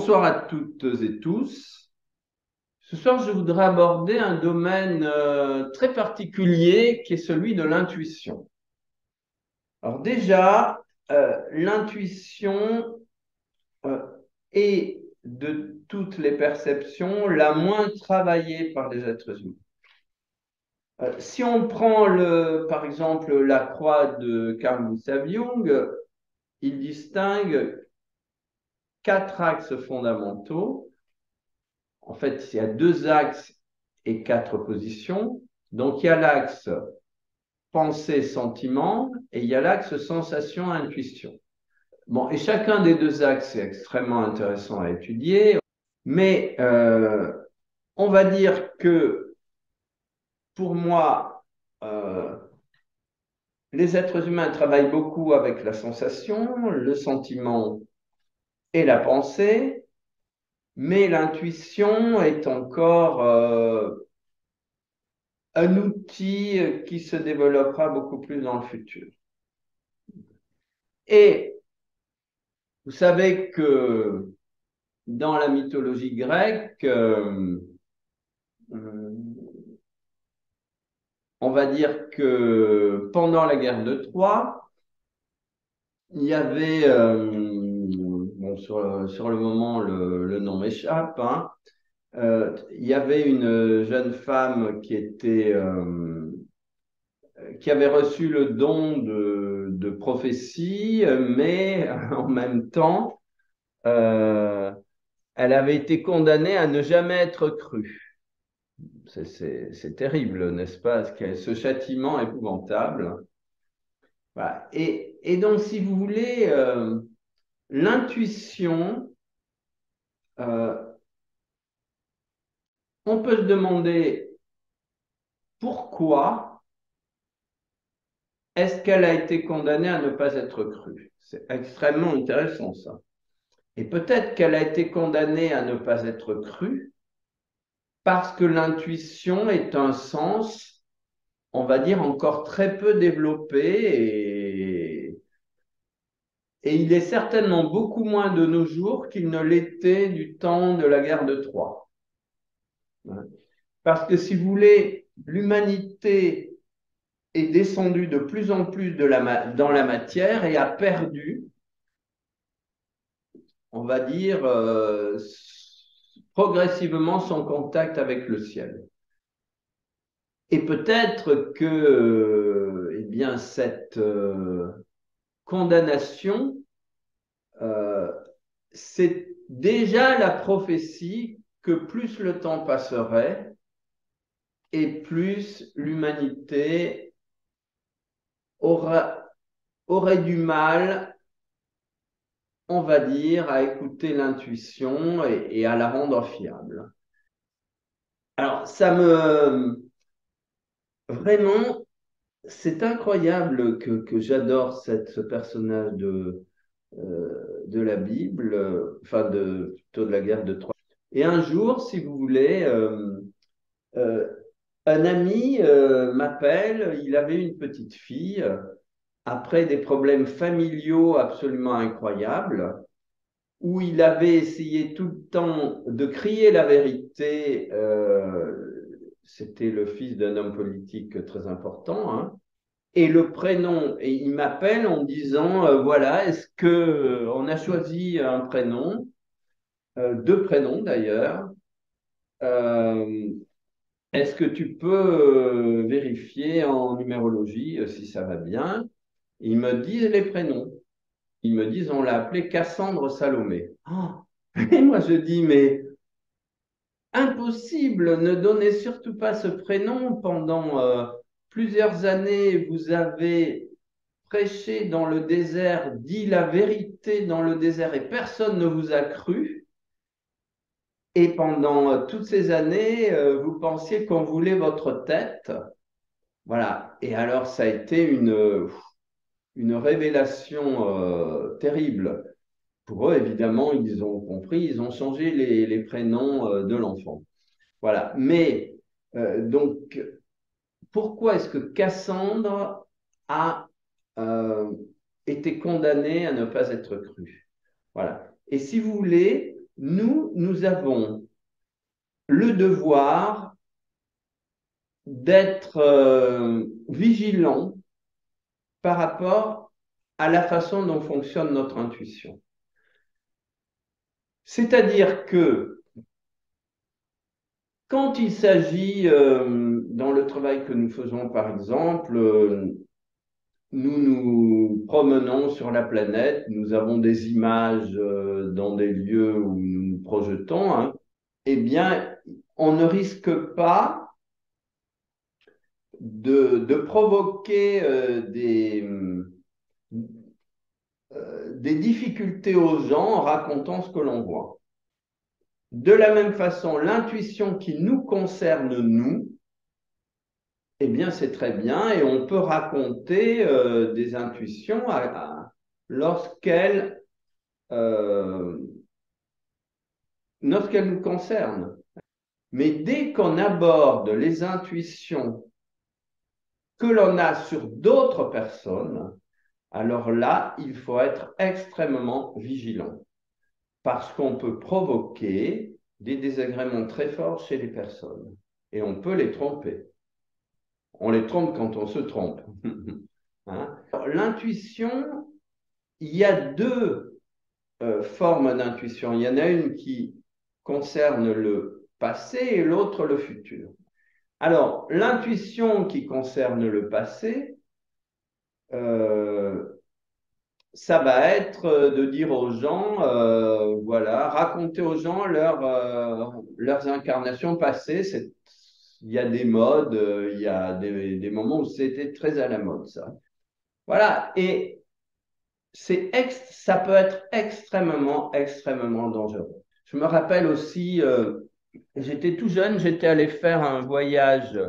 Bonsoir à toutes et tous. Ce soir, je voudrais aborder un domaine très particulier qui est celui de l'intuition. Alors déjà, l'intuition euh, est de toutes les perceptions la moins travaillée par les êtres humains. Si on prend par exemple la croix de Carl Gustav Jung, il distingue quatre axes fondamentaux. En fait, il y a deux axes et quatre positions. Donc, il y a l'axe pensée-sentiment et il y a l'axe sensation-intuition. Bon, et chacun des deux axes est extrêmement intéressant à étudier, mais on va dire que pour moi, les êtres humains travaillent beaucoup avec la sensation, le sentiment et la pensée, mais l'intuition est encore un outil qui se développera beaucoup plus dans le futur. Et vous savez que dans la mythologie grecque, on va dire que pendant la guerre de Troie, il y avait, bon, sur le moment, le nom m'échappe, hein, il y avait une jeune femme qui avait reçu le don de prophétie, mais en même temps, euh, elle avait été condamnée à ne jamais être crue. C'est terrible, n'est-ce pas? Ce châtiment épouvantable. Voilà. Et donc, si vous voulez, l'intuition, euh, on peut se demander pourquoi est-ce qu'elle a été condamnée à ne pas être crue. C'est extrêmement intéressant, ça. Et peut-être qu'elle a été condamnée à ne pas être crue parce que l'intuition est un sens, on va dire, encore très peu développé et il est certainement beaucoup moins de nos jours qu'il ne l'était du temps de la guerre de Troie. Parce que si vous voulez, l'humanité est descendue de plus en plus dans la matière et a perdu, on va dire, progressivement son contact avec le ciel. Et peut-être que eh bien, cette condamnation, euh, c'est déjà la prophétie que plus le temps passerait et plus l'humanité aura, aurait du mal, on va dire, à écouter l'intuition et à la rendre fiable. Alors, vraiment, c'est incroyable que j'adore ce personnage de la Bible, enfin plutôt de la guerre de Troie. Et un jour, si vous voulez, euh, un ami m'appelle, il avait une petite fille, après des problèmes familiaux absolument incroyables, où il avait essayé tout le temps de crier la vérité. C'était le fils d'un homme politique très important, hein, et le prénom, et il m'appelle en disant, voilà, est-ce que on a choisi un prénom, deux prénoms d'ailleurs, euh, est-ce que tu peux vérifier en numérologie si ça va bien? Ils me disent les prénoms. Ils me disent, on l'a appelée Cassandre Salomé. Ah. Et moi je dis, mais impossible, ne donnez surtout pas ce prénom. Pendant plusieurs années, vous avez prêché dans le désert, dit la vérité dans le désert et personne ne vous a cru. Et pendant toutes ces années, vous pensiez qu'on voulait votre tête. Voilà. Et alors, ça a été une révélation terrible. Pour eux, évidemment, ils ont compris, ils ont changé les prénoms de l'enfant. Voilà. Mais donc, pourquoi est-ce que Cassandre a euh, été condamnée à ne pas être crue? Voilà. Et si vous voulez, nous avons le devoir d'être vigilants par rapport à la façon dont fonctionne notre intuition. C'est-à-dire que quand il s'agit, dans le travail que nous faisons par exemple, nous nous promenons sur la planète, nous avons des images dans des lieux où nous nous projetons, hein, eh bien, on ne risque pas de provoquer des difficultés aux gens en racontant ce que l'on voit. De la même façon, l'intuition qui nous concerne, nous, eh bien, c'est très bien et on peut raconter des intuitions lorsqu'elles euh, lorsqu'elles nous concernent. Mais dès qu'on aborde les intuitions que l'on a sur d'autres personnes, alors là, il faut être extrêmement vigilant parce qu'on peut provoquer des désagréments très forts chez les personnes et on peut les tromper. On les trompe quand on se trompe. Hein? L'intuition, il y a deux formes d'intuition. Il y en a une qui concerne le passé et l'autre le futur. Alors, l'intuition qui concerne le passé, euh, ça va être de dire aux gens, voilà, raconter aux gens leurs incarnations passées. Il y a des modes, il y a des moments où c'était très à la mode, ça. Voilà, et ça peut être extrêmement, extrêmement dangereux. Je me rappelle aussi, j'étais tout jeune, j'étais allé faire un voyage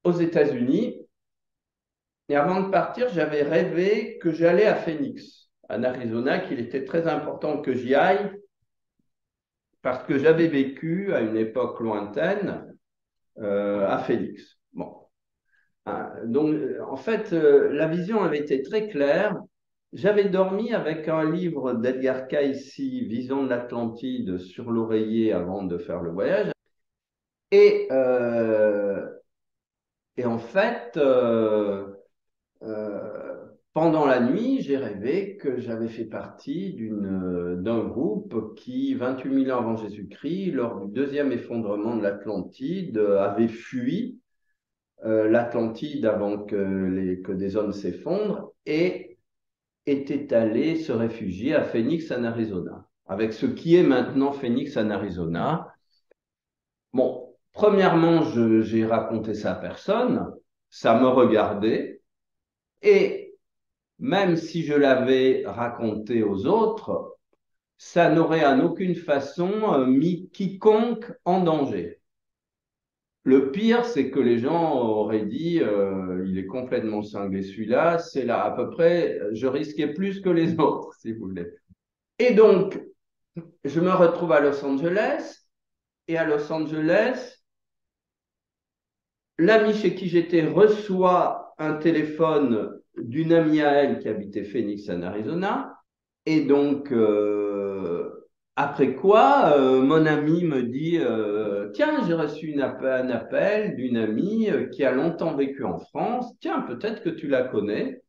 aux États-Unis. Et avant de partir, j'avais rêvé que j'allais à Phoenix, en Arizona, qu'il était très important que j'y aille parce que j'avais vécu à une époque lointaine à Phoenix. Bon. Donc, en fait, la vision avait été très claire. J'avais dormi avec un livre d'Edgar Cayce, Vision de l'Atlantide, sur l'oreiller avant de faire le voyage. Et, euh, et en fait, Euh, pendant la nuit, j'ai rêvé que j'avais fait partie d'un groupe qui, 28 000 ans avant Jésus-Christ, lors du deuxième effondrement de l'Atlantide, avait fui l'Atlantide avant que des hommes s'effondrent et était allé se réfugier à Phoenix, en Arizona, avec ce qui est maintenant Phoenix, en Arizona. Bon, premièrement, j'ai raconté ça à personne, ça me regardait. Et même si je l'avais raconté aux autres, ça n'aurait en aucune façon mis quiconque en danger. Le pire, c'est que les gens auraient dit, il est complètement cinglé celui-là, c'est là à peu près, je risquais plus que les autres, si vous voulez. Et donc, je me retrouve à Los Angeles, et à Los Angeles, l'ami chez qui j'étais reçoit un téléphone d'une amie à elle qui habitait Phoenix, en Arizona. Et donc, après quoi, mon ami me dit, tiens, j'ai reçu un appel d'une amie qui a longtemps vécu en France. Tiens, peut-être que tu la connais.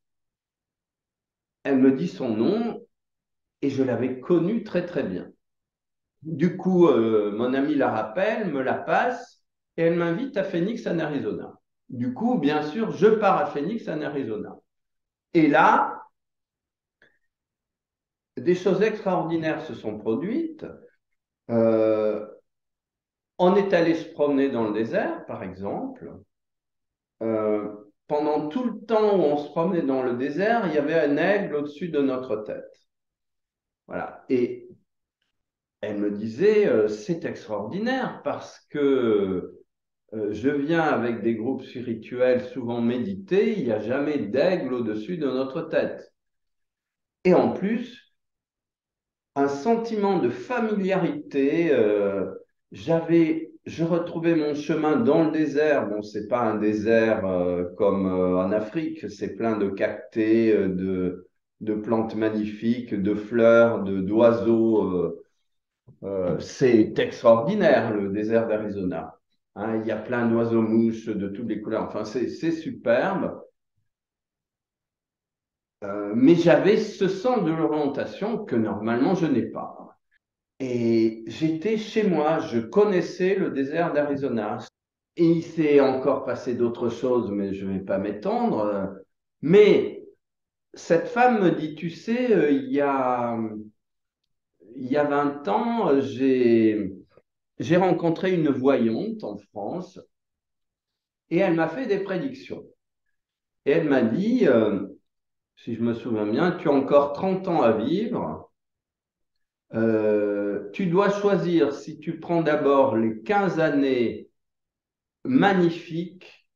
Elle me dit son nom et je l'avais connue très très bien. Du coup, mon ami la rappelle, me la passe et elle m'invite à Phoenix, en Arizona. Du coup, bien sûr, je pars à Phoenix, en Arizona. Et là, des choses extraordinaires se sont produites. Euh, On est allé se promener dans le désert, par exemple. Euh, Pendant tout le temps où on se promenait dans le désert, il y avait un aigle au-dessus de notre tête. Voilà. Et elle me disait, c'est extraordinaire parce que je viens avec des groupes spirituels souvent médités, il n'y a jamais d'aigle au-dessus de notre tête. Et en plus, un sentiment de familiarité. Je retrouvais mon chemin dans le désert. Bon, c'est pas un désert comme en Afrique, c'est plein de cactés, de plantes magnifiques, de fleurs, d'oiseaux. C'est extraordinaire, le désert d'Arizona. Hein, il y a plein d'oiseaux-mouches de toutes les couleurs. Enfin, c'est superbe. Mais j'avais ce sens de l'orientation que normalement je n'ai pas. Et j'étais chez moi, je connaissais le désert d'Arizona. Et il s'est encore passé d'autres choses, mais je ne vais pas m'étendre. Mais cette femme me dit, tu sais, il y a 20 ans, j'ai rencontré une voyante en France et elle m'a fait des prédictions. Et elle m'a dit, si je me souviens bien, tu as encore 30 ans à vivre. Tu dois choisir si tu prends d'abord les 15 années magnifiques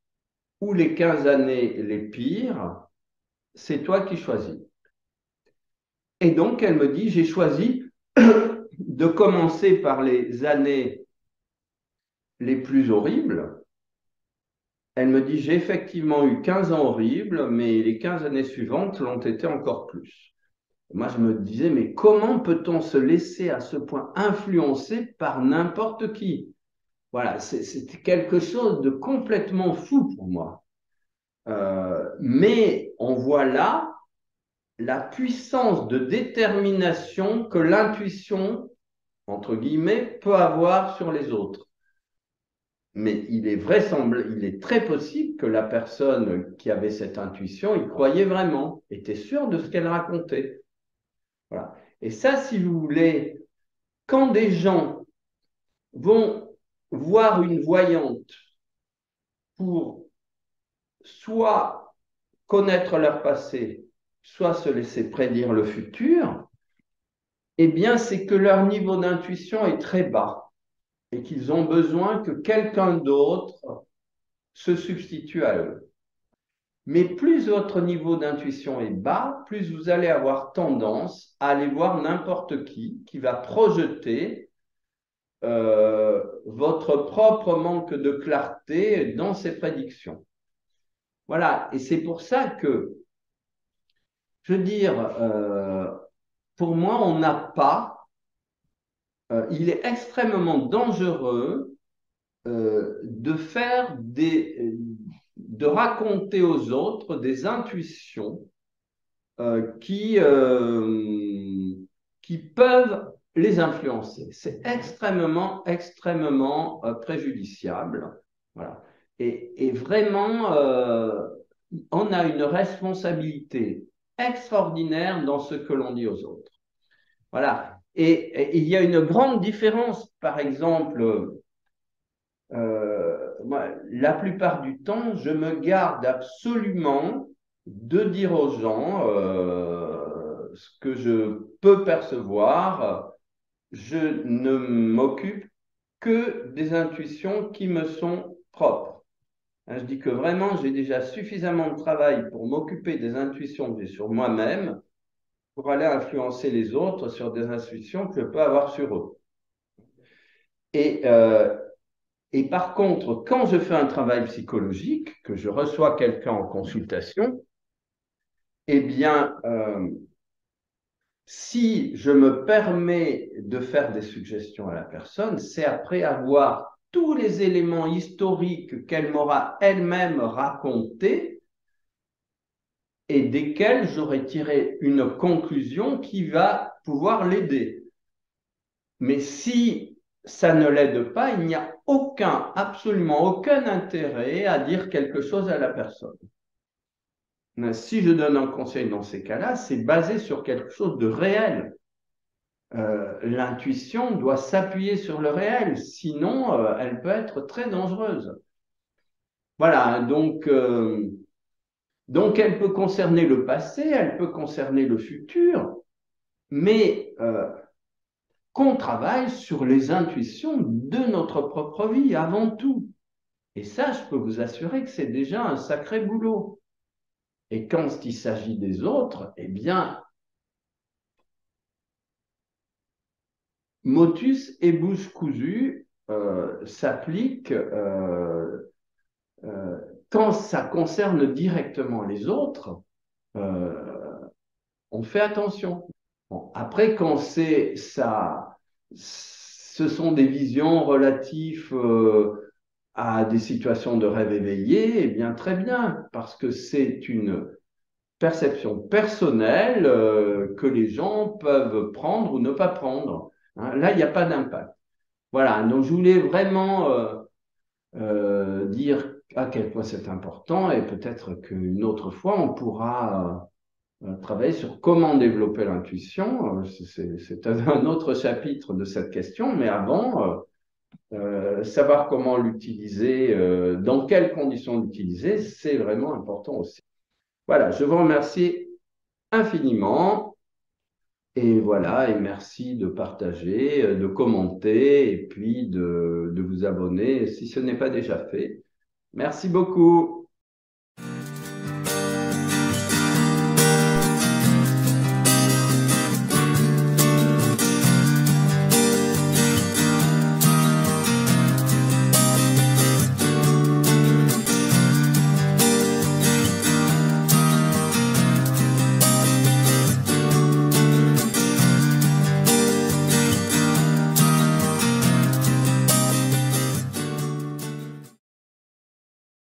ou les 15 années les pires. C'est toi qui choisis. Et donc, elle me dit, j'ai choisi de commencer par les années les plus horribles. Elle me dit, j'ai effectivement eu 15 ans horribles, mais les 15 années suivantes l'ont été encore plus. Moi, je me disais, mais comment peut-on se laisser à ce point influencer par n'importe qui? Voilà, c'était quelque chose de complètement fou pour moi. Mais on voit là la puissance de détermination que l'intuition, entre guillemets, peut avoir sur les autres. Mais il est très possible que la personne qui avait cette intuition y croyait vraiment, était sûre de ce qu'elle racontait. Voilà. Et ça, si vous voulez, quand des gens vont voir une voyante pour soit connaître leur passé, soit se laisser prédire le futur, eh bien, c'est que leur niveau d'intuition est très bas et qu'ils ont besoin que quelqu'un d'autre se substitue à eux. Mais plus votre niveau d'intuition est bas, plus vous allez avoir tendance à aller voir n'importe qui va projeter votre propre manque de clarté dans ses prédictions. Voilà, et c'est pour ça que, je veux dire, pour moi, on n'a pas, il est extrêmement dangereux de faire de raconter aux autres des intuitions qui peuvent les influencer. C'est extrêmement, extrêmement préjudiciable. Voilà. Et vraiment, on a une responsabilité extraordinaire dans ce que l'on dit aux autres. Voilà. Et il y a une grande différence, par exemple, moi, la plupart du temps, je me garde absolument de dire aux gens ce que je peux percevoir. Je ne m'occupe que des intuitions qui me sont propres. Hein, je dis que vraiment, j'ai déjà suffisamment de travail pour m'occuper des intuitions que j'ai sur moi-même pour aller influencer les autres sur des intuitions que je peux avoir sur eux. Et, euh, Et par contre, quand je fais un travail psychologique, que je reçois quelqu'un en consultation, eh bien, si je me permets de faire des suggestions à la personne, c'est après avoir tous les éléments historiques qu'elle m'aura elle-même racontés et desquels j'aurai tiré une conclusion qui va pouvoir l'aider. Mais si ça ne l'aide pas, il n'y a absolument aucun intérêt à dire quelque chose à la personne. Si je donne un conseil dans ces cas-là, c'est basé sur quelque chose de réel. L'intuition doit s'appuyer sur le réel, sinon elle peut être très dangereuse. Voilà, donc elle peut concerner le passé, elle peut concerner le futur, mais qu'on travaille sur les intuitions de notre propre vie avant tout. Et ça, je peux vous assurer que c'est déjà un sacré boulot. Et quand il s'agit des autres, eh bien, motus et bouche cousue s'applique quand ça concerne directement les autres. euh, on fait attention. Bon, après, quand c'est ça, ce sont des visions relatives à des situations de rêve éveillé, eh bien très bien, parce que c'est une perception personnelle que les gens peuvent prendre ou ne pas prendre. Hein, là, il n'y a pas d'impact. Voilà, donc je voulais vraiment dire à quel point c'est important et peut-être qu'une autre fois, on pourra travailler sur comment développer l'intuition. C'est un autre chapitre de cette question, mais avant, savoir comment l'utiliser, dans quelles conditions l'utiliser, c'est vraiment important aussi. Voilà, je vous remercie infiniment. Et voilà, et merci de partager, de commenter et puis de vous abonner si ce n'est pas déjà fait. Merci beaucoup.